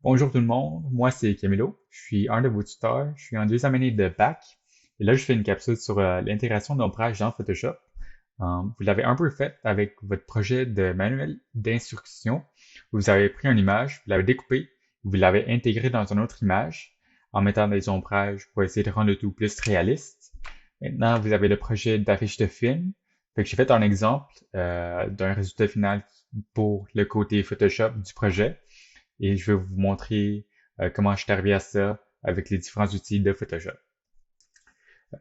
Bonjour tout le monde, moi c'est Camilo, je suis un de vos tuteurs, je suis en deuxième année de bac et là je fais une capsule sur l'intégration d'ombrage dans Photoshop. Vous l'avez un peu fait avec votre projet de manuel d'instruction. Vous avez pris une image, vous l'avez découpée, vous l'avez intégrée dans une autre image en mettant des ombrages pour essayer de rendre le tout plus réaliste. Maintenant vous avez le projet d'affiche de film. Fait que j'ai fait un exemple d'un résultat final pour le côté Photoshop du projet et je vais vous montrer comment je suis arrivé à ça avec les différents outils de Photoshop.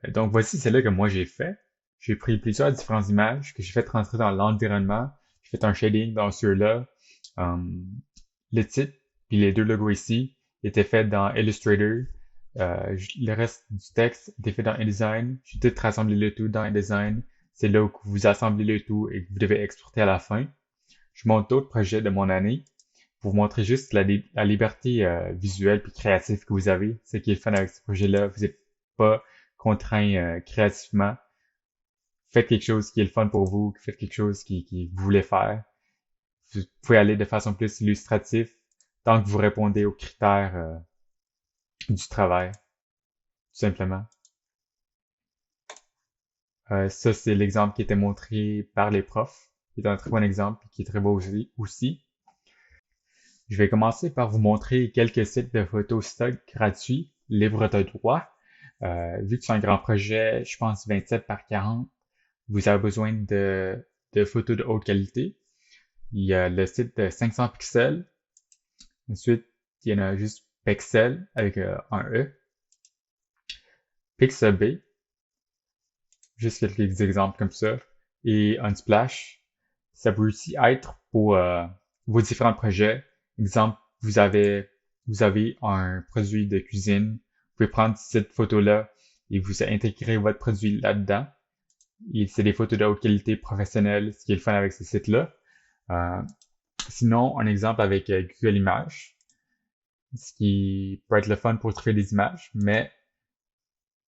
Donc voici celle-là que moi j'ai fait. J'ai pris plusieurs différentes images que j'ai fait rentrer dans l'environnement. J'ai fait un shading dans ceux-là. Le titre puis les deux logos ici étaient faits dans Illustrator. Le reste du texte était fait dans InDesign. J'ai tout rassemblé le tout dans InDesign. C'est là où vous assemblez le tout et que vous devez exporter à la fin. Je montre d'autres projets de mon année pour vous montrer juste la liberté visuelle puis créative que vous avez. Ce qui est le fun avec ce projet-là. Vous n'êtes pas contraint créativement. Faites quelque chose qui est le fun pour vous, faites quelque chose qui vous voulez faire. Vous pouvez aller de façon plus illustrative tant que vous répondez aux critères du travail, tout simplement. Ça, c'est l'exemple qui était montré par les profs, qui est un très bon exemple et qui est très beau aussi. Je vais commencer par vous montrer quelques sites de photos stock gratuits, libres de droit. Vu que c'est un grand projet, je pense 27 par 40, vous avez besoin de photos de haute qualité. Il y a le site de 500 pixels. Ensuite, il y en a juste Pexel avec un E. Pixabay, juste quelques exemples comme ça. Et Unsplash, ça peut aussi être pour vos différents projets. Exemple, vous avez un produit de cuisine. Vous pouvez prendre cette photo-là et vous intégrez votre produit là-dedans. Et c'est des photos de haute qualité professionnelle, ce qui est le fun avec ces sites-là. Euh, Sinon, un exemple avec Google Images, ce qui peut être le fun pour trouver des images, mais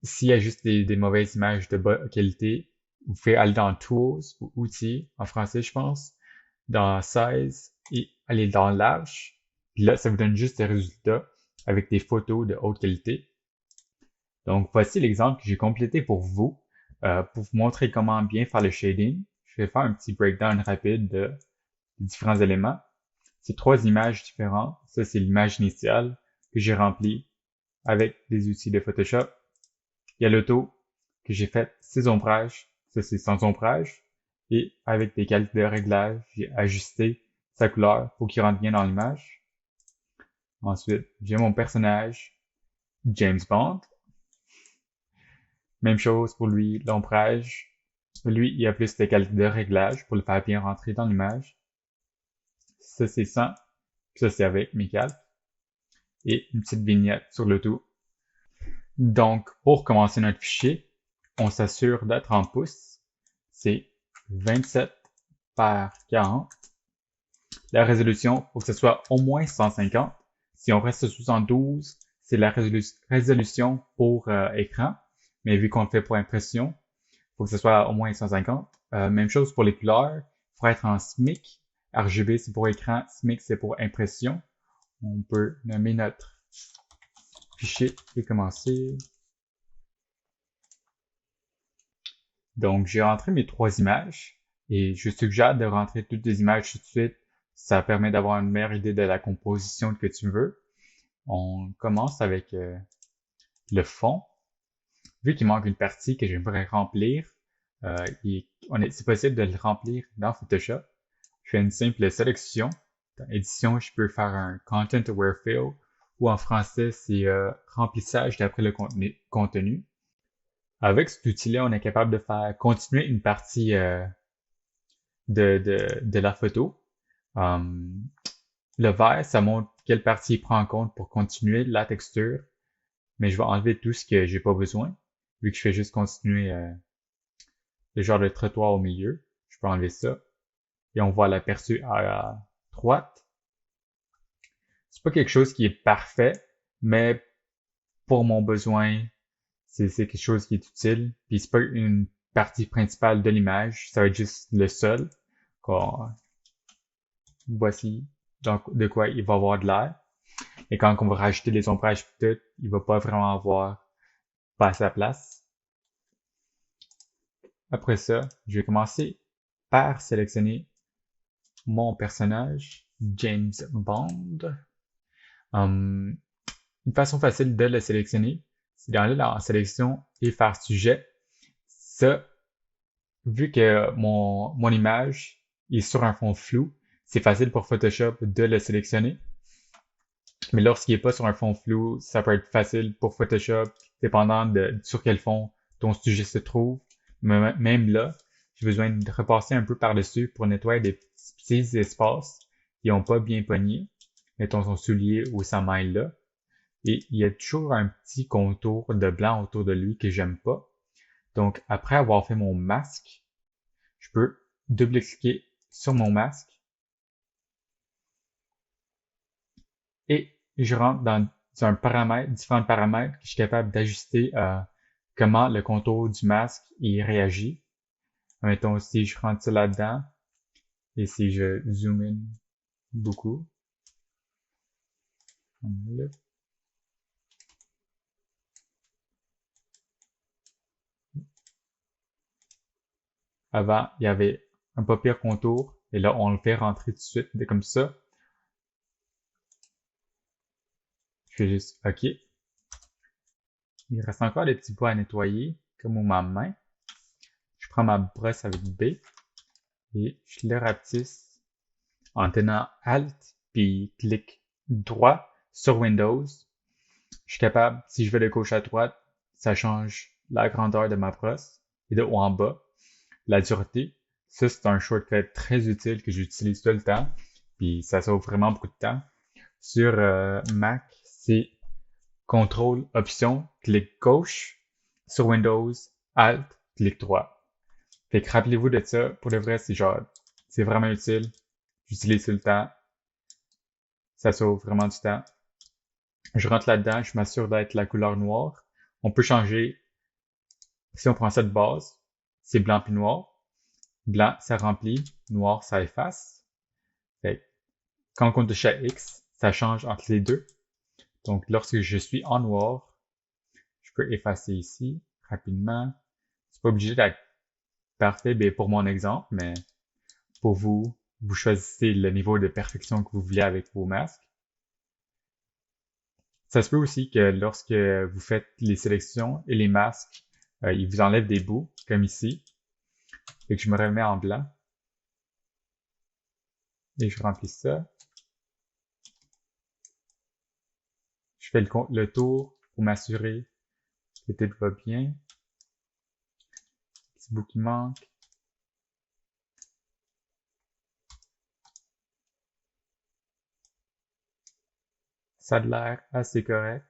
s'il y a juste des mauvaises images de bonne qualité, vous pouvez aller dans Tools ou Outils, en français je pense, dans Size et aller dans Large. Puis là, ça vous donne juste des résultats avec des photos de haute qualité. Donc, voici l'exemple que j'ai complété pour vous vous montrer comment bien faire le shading. Je vais faire un petit breakdown rapide des différents éléments. C'est trois images différentes. Ça, c'est l'image initiale que j'ai remplie avec des outils de Photoshop. Il y a l'auto que j'ai fait sans ombrage. Ça, c'est sans ombrage. Et avec des calques de réglage, j'ai ajusté sa couleur pour qu'il rentre bien dans l'image. Ensuite, j'ai mon personnage, James Bond. Même chose pour lui, l'ombrage. Lui, il y a plus de calques de réglage pour le faire bien rentrer dans l'image. Ça, c'est sans. Ça, c'est avec mes calques. Et une petite vignette sur le tout. Donc, pour commencer notre fichier, on s'assure d'être en pouces. C'est 27 par 40. La résolution, il faut que ce soit au moins 150. Si on reste à 72, c'est la résolution pour écran. Mais vu qu'on le fait pour impression, il faut que ce soit au moins 150. Même chose pour les couleurs. Il faut être en SMIC. RGB, c'est pour écran. SMIC, c'est pour impression. On peut nommer notre fichier et commencer. Donc, j'ai rentré mes trois images et je suggère de rentrer toutes les images tout de suite. Ça permet d'avoir une meilleure idée de la composition que tu veux. On commence avec le fond. Vu qu'il manque une partie que j'aimerais remplir, c'est possible de le remplir dans Photoshop. Je fais une simple sélection. Dans édition, je peux faire un Content Aware Fill ou en français, c'est remplissage d'après le contenu. Avec cet outil-là, on est capable de faire continuer une partie de la photo. Le vert, ça montre quelle partie il prend en compte pour continuer la texture, mais je vais enlever tout ce que j'ai pas besoin, vu que je fais juste continuer le genre de trottoir au milieu. Je peux enlever ça. Et on voit l'aperçu à droite. C'est pas quelque chose qui est parfait, mais pour mon besoin, c'est quelque chose qui est utile. Puis c'est pas une partie principale de l'image, ça va être juste le sol. Voici donc de quoi il va avoir de l'air. Et quand on va rajouter les ombrages et tout, il va pas vraiment avoir pas sa place. Après ça, je vais commencer par sélectionner mon personnage, James Bond. Une façon facile de le sélectionner, c'est d'aller dans la sélection et faire sujet. Ça, vu que mon image est sur un fond flou, c'est facile pour Photoshop de le sélectionner. Mais lorsqu'il n'est pas sur un fond flou, ça peut être facile pour Photoshop, dépendant de sur quel fond ton sujet se trouve. Mais même là, j'ai besoin de repasser un peu par-dessus pour nettoyer des petits espaces qui n'ont pas bien pogné. Mettons son soulier ou sa maille là. Et il y a toujours un petit contour de blanc autour de lui que j'aime pas. Donc, après avoir fait mon masque, je peux double-cliquer sur mon masque et je rentre dans un paramètre, différents paramètres que je suis capable d'ajuster comment le contour du masque y réagit. Mettons, si je rentre ça là-dedans et si je zoom in beaucoup, là. Avant, il y avait un pas pire contour et là, on le fait rentrer tout de suite comme ça. Je fais juste OK. Il reste encore des petits points à nettoyer, comme ma main. Je prends ma brosse avec B et je le rapetisse en tenant Alt puis clic droit sur Windows. Je suis capable, si je vais de gauche à droite, ça change la grandeur de ma brosse et de haut en bas. La dureté, ça c'est un shortcut très utile que j'utilise tout le temps, puis ça sauve vraiment beaucoup de temps. Sur Mac, c'est CTRL, Option, clic gauche. Sur Windows, Alt, clic droit. Fait que rappelez-vous de ça. Pour de vrai, c'est vraiment utile. J'utilise tout le temps. Ça sauve vraiment du temps. Je rentre là-dedans, je m'assure d'être la couleur noire. On peut changer, si on prend ça de base, c'est blanc puis noir. Blanc, ça remplit. Noir, ça efface. Fait que quand on touche à X, ça change entre les deux. Donc, lorsque je suis en noir, je peux effacer ici rapidement. C'est pas obligé d'être parfait pour mon exemple, mais pour vous, vous choisissez le niveau de perfection que vous voulez avec vos masques. Ça se peut aussi que lorsque vous faites les sélections et les masques, ils vous enlèvent des bouts, comme ici. Et que je me remets en blanc. Et je remplis ça. Je fais le tour pour m'assurer que tout va bien. Petit bout qui manque. Ça a l'air assez correct.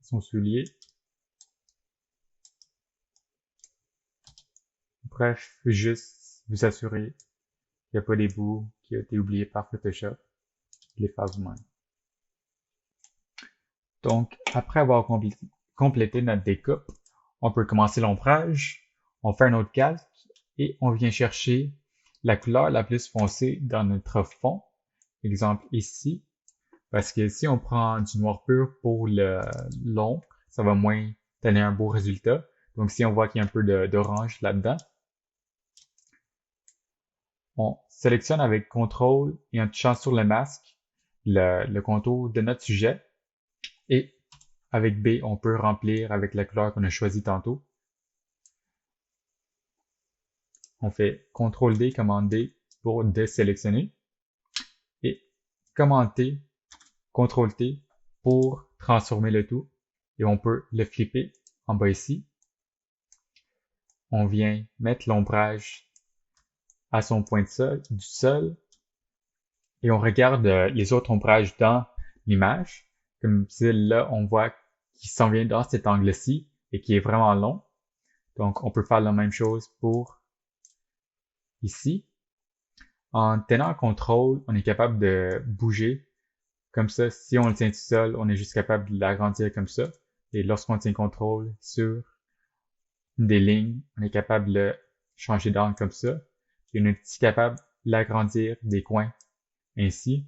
Son soulier. Bref, juste vous assurer qu'il n'y a pas des bouts qui ont été oubliés par Photoshop. Les faire vous-même. Donc, après avoir complété notre découpe, on peut commencer l'ombrage, on fait un autre calque et on vient chercher la couleur la plus foncée dans notre fond. Exemple ici, parce que si on prend du noir pur pour l'ombre, ça va moins donner un beau résultat. Donc si on voit qu'il y a un peu d'orange là-dedans, on sélectionne avec CTRL et en touchant sur le masque le contour de notre sujet. Et avec B, on peut remplir avec la couleur qu'on a choisie tantôt. On fait CTRL D, commande D pour désélectionner. Et commande T, CTRL T pour transformer le tout. Et on peut le flipper en bas ici. On vient mettre l'ombrage à son point du sol. Et on regarde les autres ombrages dans l'image. Comme si là, on voit qu'il s'en vient dans cet angle-ci et qui est vraiment long. Donc, on peut faire la même chose pour ici. En tenant CTRL, on est capable de bouger. Comme ça, si on le tient tout seul, on est juste capable de l'agrandir comme ça. Et lorsqu'on tient CTRL sur une des lignes, on est capable de changer d'angle comme ça. Et on est aussi capable de l'agrandir des coins ainsi.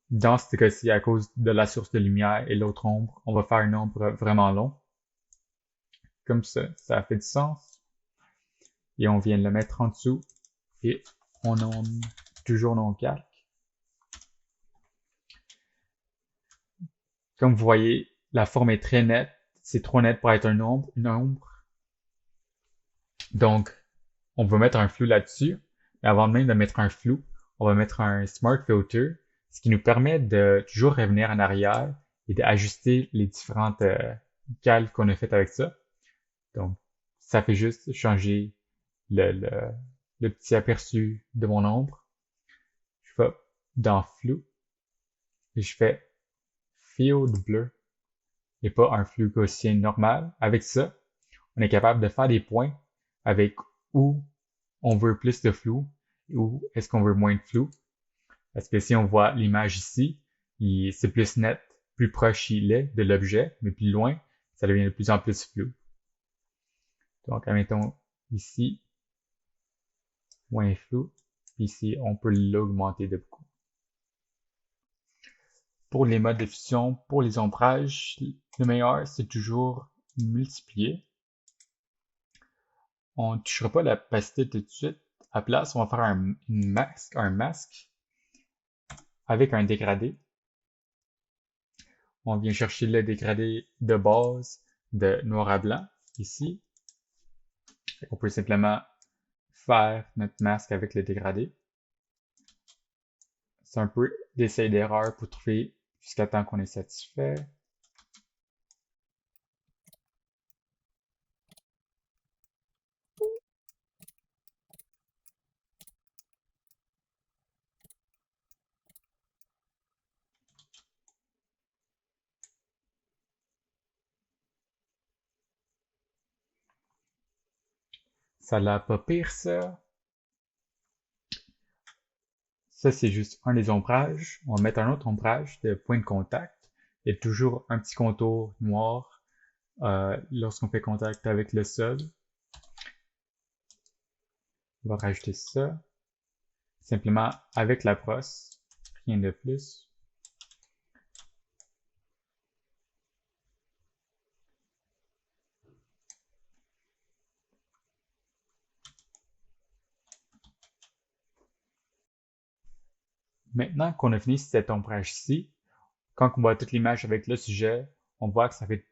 Dans ce cas-ci, à cause de la source de lumière et l'autre ombre, on va faire une ombre vraiment longue. Comme ça fait du sens. Et on vient le mettre en dessous et on nomme toujours nos calques. Comme vous voyez, la forme est très nette. C'est trop net pour être une ombre. Donc, on va mettre un flou là-dessus. Mais avant même de mettre un flou, on va mettre un Smart Filter, ce qui nous permet de toujours revenir en arrière et d'ajuster les différentes calques qu'on a faites avec ça. Donc, ça fait juste changer le petit aperçu de mon ombre. Je vais dans Flou et je fais Field bleu et pas un flou gaussien normal. Avec ça, on est capable de faire des points avec où on veut plus de flou et où est-ce qu'on veut moins de flou. Parce que si on voit l'image ici, c'est plus net, plus proche il est de l'objet, mais plus loin, ça devient de plus en plus flou. Donc, admettons ici, moins flou. Ici, on peut l'augmenter de beaucoup. Pour les modes de fusion, pour les ombrages, le meilleur, c'est toujours multiplier. On ne touchera pas la opacité tout de suite. À place, on va faire un masque avec un dégradé. On vient chercher le dégradé de base de noir à blanc ici. On peut simplement faire notre masque avec le dégradé. C'est un peu d'essai d'erreur pour trouver jusqu'à temps qu'on est satisfait. Ça l'a pas pire, ça. Ça, c'est juste un des ombrages. On va mettre un autre ombrage de point de contact. Il y a toujours un petit contour noir lorsqu'on fait contact avec le sol. On va rajouter ça. Simplement avec la brosse. Rien de plus. Maintenant qu'on a fini cet ombrage-ci, quand on voit toute l'image avec le sujet, on voit que ça fait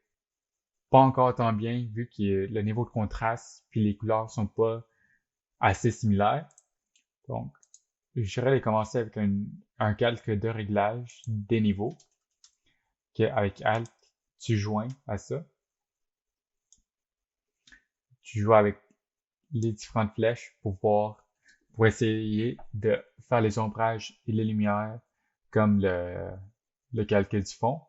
pas encore tant bien vu que le niveau de contraste puis les couleurs sont pas assez similaires. Donc, j'aurais commencer avec un calque de réglage des niveaux, qu'avec Alt, tu joins à ça. Tu joues avec les différentes flèches pour essayer de faire les ombrages et les lumières comme le calque du fond.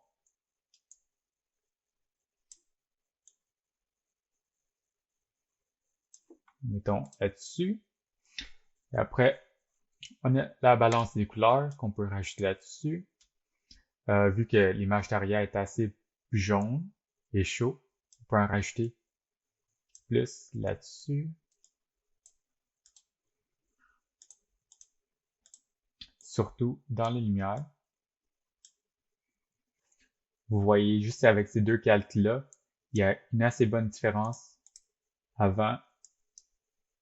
Mettons là-dessus. Et après, on a la balance des couleurs qu'on peut rajouter là-dessus. Vu que l'image d'arrière est assez jaune et chaud, on peut en rajouter plus là-dessus. Surtout dans les lumières. Vous voyez juste avec ces deux calques-là, il y a une assez bonne différence avant,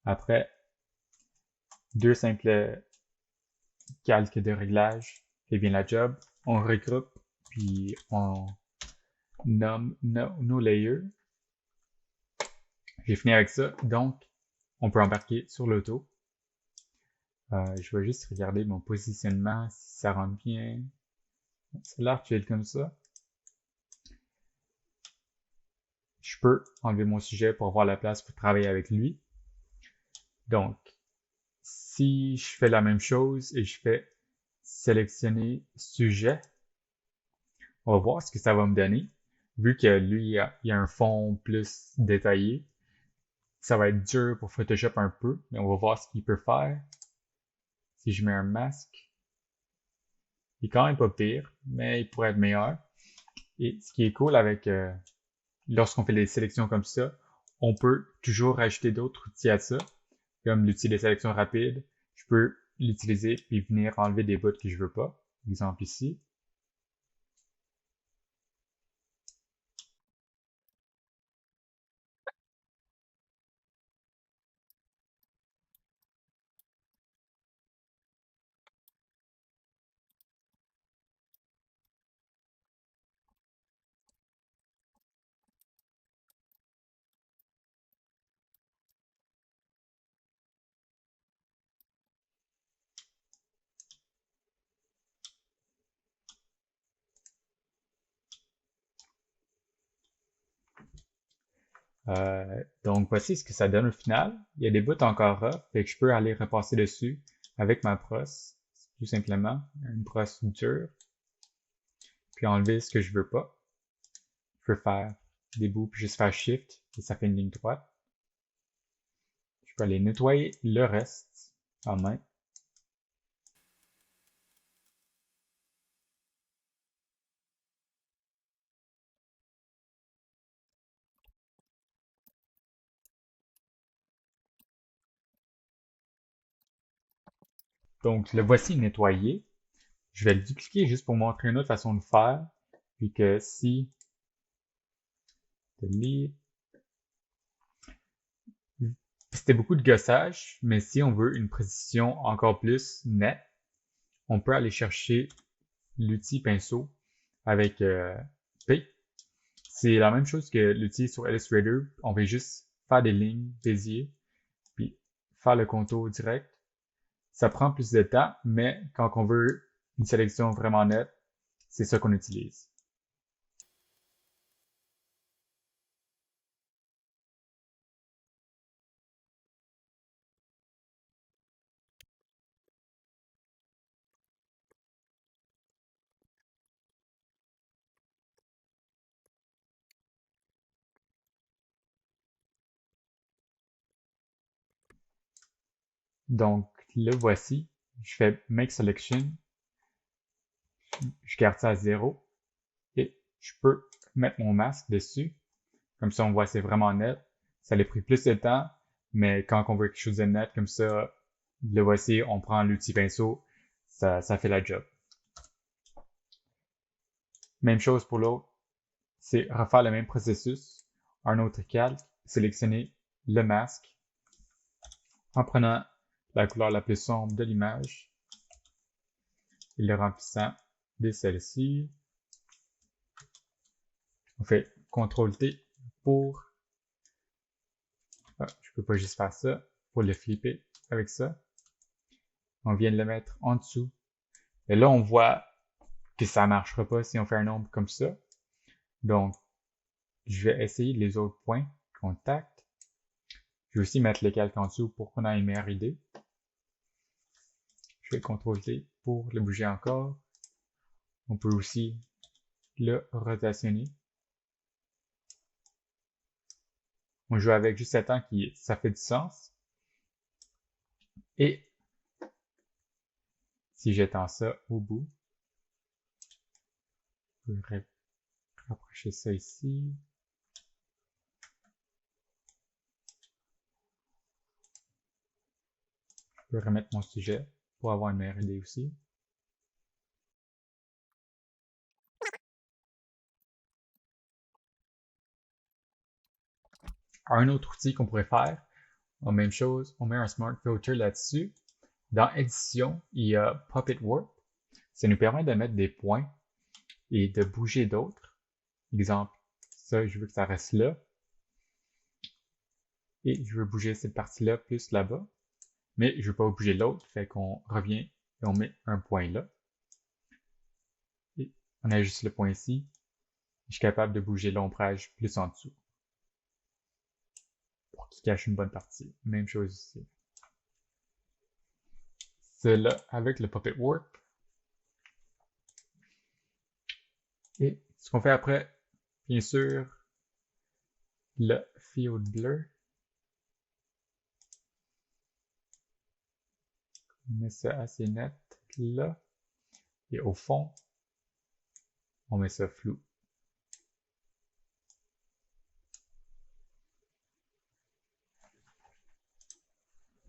après. Deux simples calques de réglage fait bien la job. On regroupe, puis on nomme nos layers. J'ai fini avec ça, donc on peut embarquer sur l'auto. Je vais juste regarder mon positionnement, si ça rentre bien. Ça a l'air chill comme ça. Je peux enlever mon sujet pour avoir la place pour travailler avec lui. Donc, si je fais la même chose et je fais sélectionner sujet, on va voir ce que ça va me donner. Vu que lui, il y a un fond plus détaillé, ça va être dur pour Photoshop un peu, mais on va voir ce qu'il peut faire. Si je mets un masque, il est quand même pas pire, mais il pourrait être meilleur. Et ce qui est cool avec lorsqu'on fait des sélections comme ça, on peut toujours rajouter d'autres outils à ça, comme l'outil de sélection rapide. Je peux l'utiliser puis venir enlever des bouts que je veux pas. Exemple ici. Donc voici ce que ça donne au final. Il y a des bouts encore là, fait que je peux aller repasser dessus avec ma brosse, tout simplement, une brosse dure, puis enlever ce que je veux pas. Je peux faire des bouts puis juste faire Shift et ça fait une ligne droite. Je peux aller nettoyer le reste en main. Donc le voici nettoyé. Je vais le dupliquer juste pour montrer une autre façon de faire. Puis que si delete, c'était beaucoup de gossage, mais si on veut une précision encore plus nette, on peut aller chercher l'outil pinceau avec P. C'est la même chose que l'outil sur Illustrator. On va juste faire des lignes bézier, puis faire le contour direct. Ça prend plus de temps, mais quand on veut une sélection vraiment nette, c'est ça qu'on utilise. Donc, le voici. Je fais Make Selection. Je garde ça à 0. Et je peux mettre mon masque dessus. Comme ça, on voit c'est vraiment net. Ça a pris plus de temps, mais quand on veut quelque chose de net comme ça, le voici, on prend l'outil pinceau, ça fait la job. Même chose pour l'autre, c'est refaire le même processus. Un autre calque, sélectionner le masque en prenant la couleur la plus sombre de l'image et le remplissant de celle-ci. On fait CTRL-T pour... Ah, je peux pas juste faire ça, pour le flipper avec ça. On vient de le mettre en dessous. Et là, on voit que ça marchera pas si on fait un nombre comme ça. Donc, je vais essayer les autres points. Contact. Je vais aussi mettre le calque en dessous pour qu'on ait une meilleure idée. Je vais CTRL-T pour le bouger encore. On peut aussi le rotationner. On joue avec juste à temps qui ça fait du sens. Et si j'étends ça au bout, je peux rapprocher ça ici. Je peux remettre mon sujet pour avoir une meilleure idée aussi. Un autre outil qu'on pourrait faire, la même chose, on met un Smart Filter là-dessus. Dans Édition, il y a Puppet Warp. Ça nous permet de mettre des points et de bouger d'autres. Exemple, ça, je veux que ça reste là. Et je veux bouger cette partie-là plus là-bas. Mais je veux pas bouger l'autre, fait qu'on revient et on met un point là. Et on ajuste le point ici. Je suis capable de bouger l'ombrage plus en dessous pour qu'il cache une bonne partie. Même chose ici. Cela avec le Puppet Warp. Et ce qu'on fait après, bien sûr, le Field Blur. On met ça assez net là. Et au fond, on met ça flou.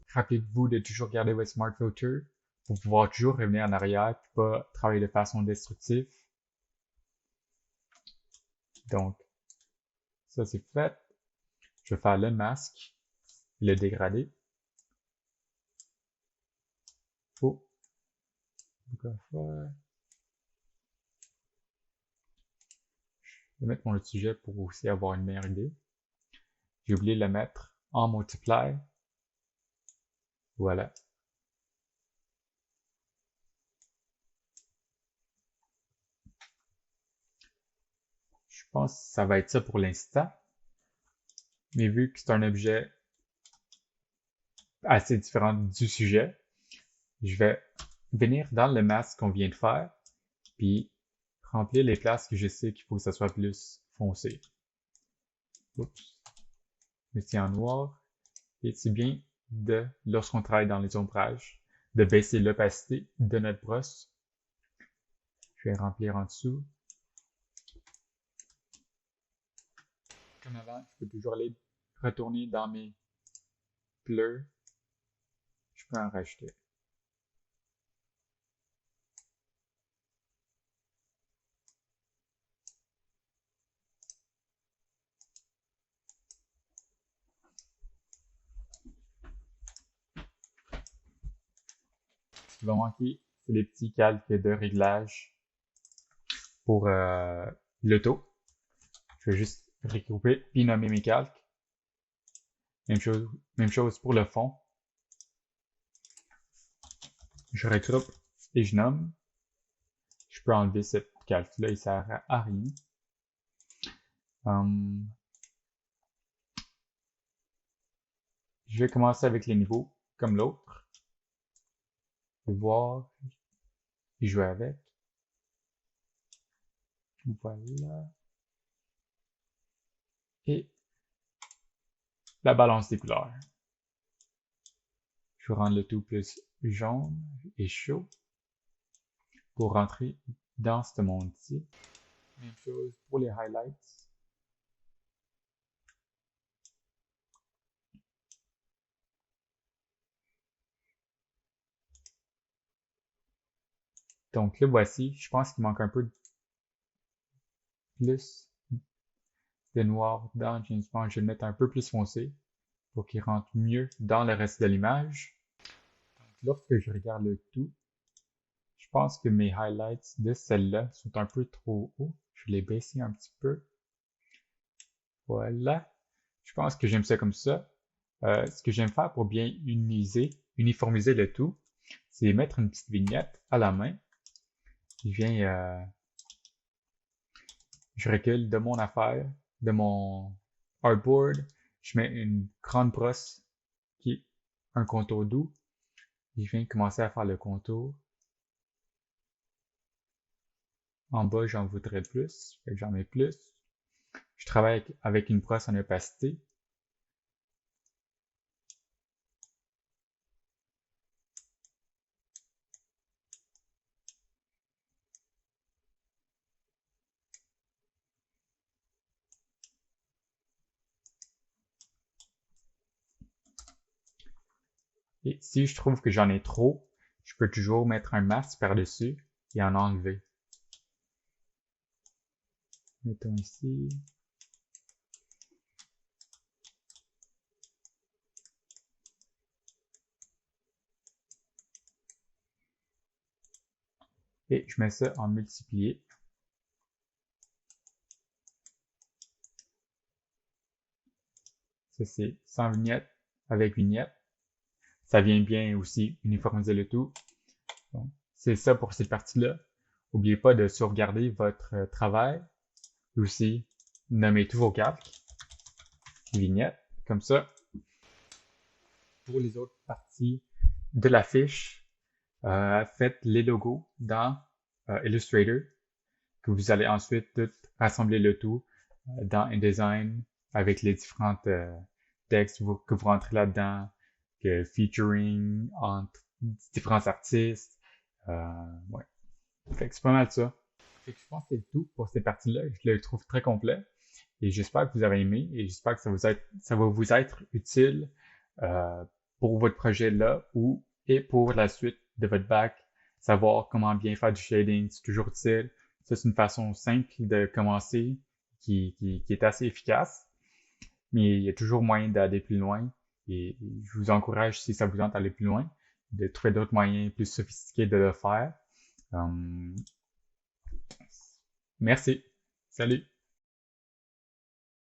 Rappelez-vous de toujours garder votre Smart Filter pour pouvoir toujours revenir en arrière et pas travailler de façon destructive. Donc, ça c'est fait. Je vais faire le masque, le dégradé. Oh, pourquoi faire? Je vais mettre mon autre sujet pour aussi avoir une meilleure idée. J'ai oublié de le mettre en multiply. Voilà. Je pense que ça va être ça pour l'instant. Mais vu que c'est un objet assez différent du sujet, je vais venir dans le masque qu'on vient de faire, puis remplir les places que je sais qu'il faut que ça soit plus foncé. Oups. Je mets en noir. Et c'est bien de, lorsqu'on travaille dans les ombrages, de baisser l'opacité de notre brosse. Je vais remplir en dessous. Comme avant, je peux toujours aller retourner dans mes blurs. Je peux en rajouter. Ce qui va manquer, c'est les petits calques de réglage pour l'auto. Je vais juste regrouper puis nommer mes calques. Même chose pour le fond. Je regroupe et je nomme. Je peux enlever cette calque-là, il sert à rien. Je vais commencer avec les niveaux, comme l'autre. Voir et jouer avec. Voilà. Et la balance des couleurs. Je vais rendre le tout plus jaune et chaud pour rentrer dans ce monde-ci. Même chose pour les highlights. Donc le voici. Je pense qu'il manque un peu plus de noir dans James Bond. Je vais le mettre un peu plus foncé pour qu'il rentre mieux dans le reste de l'image. Lorsque je regarde le tout, je pense que mes highlights de celle-là sont un peu trop hauts. Je vais les baisser un petit peu. Voilà. Je pense que j'aime ça comme ça. Ce que j'aime faire pour bien uniformiser le tout, c'est mettre une petite vignette à la main. Je recule de mon affaire, de mon artboard. Je mets une grande brosse qui est un contour doux. Je viens commencer à faire le contour. En bas, j'en voudrais plus. Fait que j'en mets plus. Je travaille avec une brosse en opacité. Et si je trouve que j'en ai trop, je peux toujours mettre un masque par-dessus et en enlever. Mettons ici. Et je mets ça en multiplié. Ça, c'est sans vignette avec vignette. Ça vient bien aussi uniformiser le tout. C'est ça pour cette partie-là. N'oubliez pas de sauvegarder votre travail. Et aussi, nommer tous vos calques. Vignettes, comme ça. Pour les autres parties de la fiche, faites les logos dans Illustrator, que vous allez ensuite tout rassembler le tout dans InDesign avec les différentes textes que vous rentrez là-dedans, que featuring entre différents artistes. Ouais. Fait que c'est pas mal ça. Fait que je pense que c'est tout pour cette partie-là. Je le trouve très complet. Et j'espère que vous avez aimé et j'espère que ça va vous être utile pour votre projet là et pour la suite de votre bac, savoir comment bien faire du shading, c'est toujours utile. Ça, c'est une façon simple de commencer qui est assez efficace, mais il y a toujours moyen d'aller plus loin et je vous encourage, si ça vous tente d'aller plus loin, de trouver d'autres moyens plus sophistiqués de le faire. Euh, Merci. Salut.